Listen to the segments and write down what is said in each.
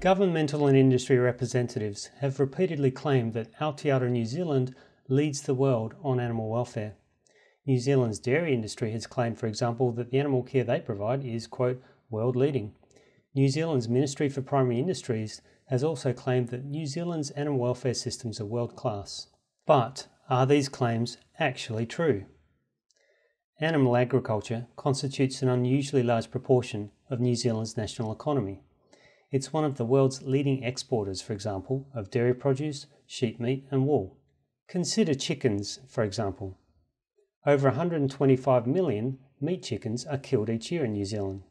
Governmental and industry representatives have repeatedly claimed that Aotearoa New Zealand leads the world on animal welfare. New Zealand's dairy industry has claimed, for example, that the animal care they provide is, quote, world leading. New Zealand's Ministry for Primary Industries has also claimed that New Zealand's animal welfare systems are world class. But are these claims actually true? Animal agriculture constitutes an unusually large proportion of New Zealand's national economy. It's one of the world's leading exporters, for example, of dairy produce, sheep meat and wool. Consider chickens, for example. Over 125 million meat chickens are killed each year in New Zealand.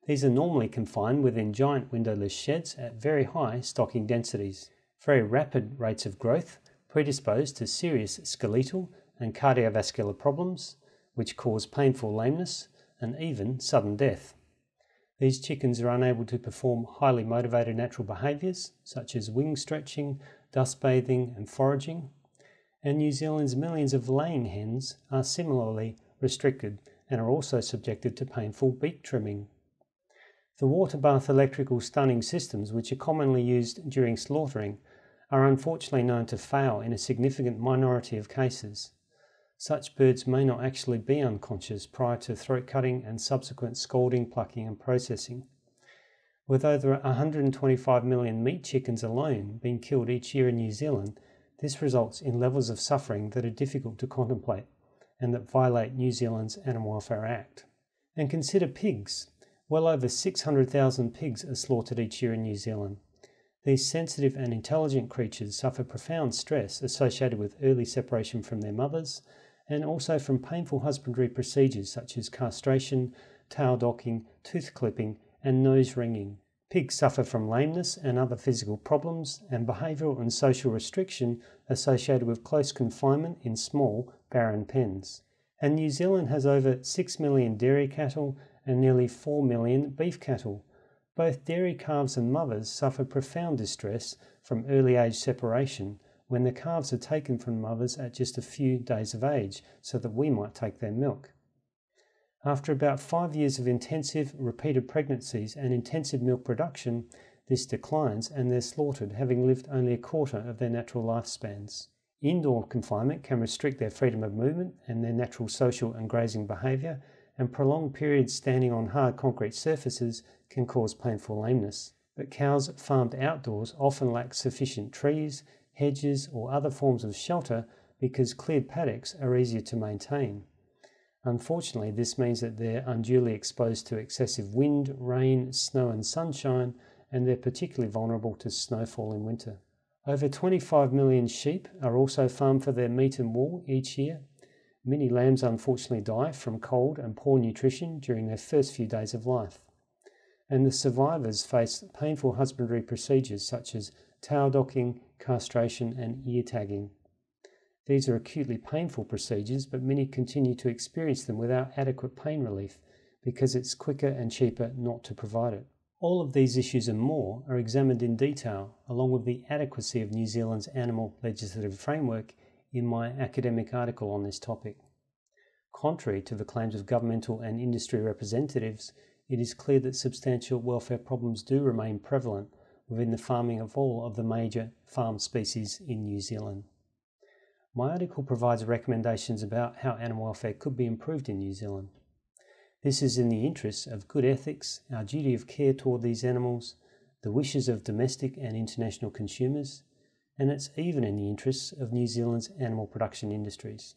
These are normally confined within giant windowless sheds at very high stocking densities. Very rapid rates of growth predispose to serious skeletal and cardiovascular problems, which cause painful lameness and even sudden death. These chickens are unable to perform highly motivated natural behaviours such as wing stretching, dust bathing and foraging. And New Zealand's millions of laying hens are similarly restricted and are also subjected to painful beak trimming. The water bath electrical stunning systems, which are commonly used during slaughtering, are unfortunately known to fail in a significant minority of cases. Such birds may not actually be unconscious prior to throat cutting and subsequent scalding, plucking and processing. With over 125 million meat chickens alone being killed each year in New Zealand, this results in levels of suffering that are difficult to contemplate and that violate New Zealand's Animal Welfare Act. And consider pigs. Well over 600,000 pigs are slaughtered each year in New Zealand. These sensitive and intelligent creatures suffer profound stress associated with early separation from their mothers and also from painful husbandry procedures such as castration, tail docking, tooth clipping and nose ringing. Pigs suffer from lameness and other physical problems and behavioural and social restriction associated with close confinement in small, barren pens. And New Zealand has over 6 million dairy cattle and nearly 4 million beef cattle. Both dairy calves and mothers suffer profound distress from early age separation when the calves are taken from mothers at just a few days of age so that we might take their milk. After about 5 years of intensive, repeated pregnancies and intensive milk production, this declines and they're slaughtered, having lived only a quarter of their natural lifespans. Indoor confinement can restrict their freedom of movement and their natural social and grazing behaviour, and prolonged periods standing on hard concrete surfaces can cause painful lameness. But cows farmed outdoors often lack sufficient trees, hedges or other forms of shelter because cleared paddocks are easier to maintain. Unfortunately, this means that they're unduly exposed to excessive wind, rain, snow and sunshine, and they're particularly vulnerable to snowfall in winter. Over 25 million sheep are also farmed for their meat and wool each year. Many lambs unfortunately die from cold and poor nutrition during their first few days of life. And the survivors face painful husbandry procedures such as tail docking, castration and ear tagging. These are acutely painful procedures, but many continue to experience them without adequate pain relief because it's quicker and cheaper not to provide it. All of these issues and more are examined in detail, along with the adequacy of New Zealand's animal legislative framework in my academic article on this topic. Contrary to the claims of governmental and industry representatives, it is clear that substantial welfare problems do remain prevalent within the farming of all of the major farm species in New Zealand. My article provides recommendations about how animal welfare could be improved in New Zealand. This is in the interests of good ethics, our duty of care toward these animals, the wishes of domestic and international consumers, and it's even in the interests of New Zealand's animal production industries.